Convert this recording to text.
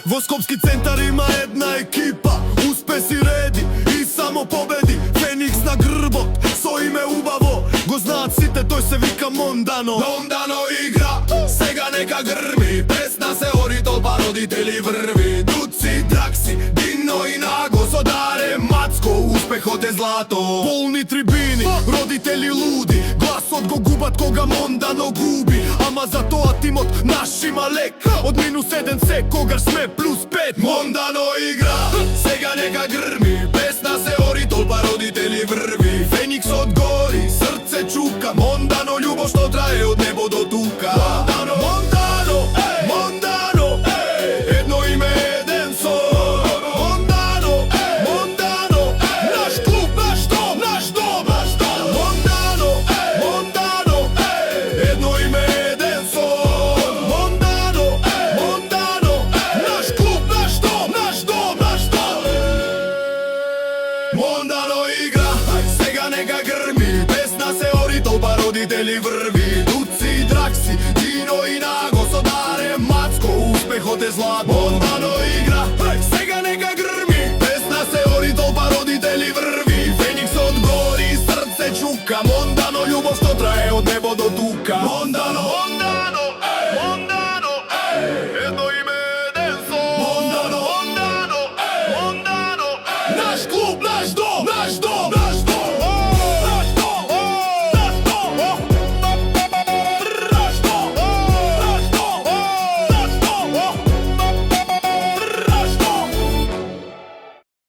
Во Скопски центар има една екипа, успеси реди и само победи. Феникс на грбот, со име убаво, го знаат сите, тој се вика Мондано. Мондано игра, сега нека грми, песна се ори, толпа родители врви. Дуци, Дракси, Дино и Наго, со Даре Мацко, успехот е злато. Полни трибини, родители луди, гласот го губат кога Мондано губи. Ама за тоа тимот наш има лек, од -1 се кога сме +5. Мондано игра, сега нека грми, песна се ори, толпа родители врви. Феникс одгори, срце чука, Мондано љубов што трае од небо до тука. Мондано, Мондано, Мондано, едно име, еден сон. Мондано, Мондано, наш клуб, наш дом, наш дом, наш дом. Мондано, Мондано, едно име, еден сон. Мондано, Мондано, наш клуб, наш дом, наш дом, наш дом. Мондано игра, сега нека грми, песна се ори, толпа родители врви. Дуци, Дракси, Дино и Наго, со Даре Мацко, успехот е злато. Мондано игра.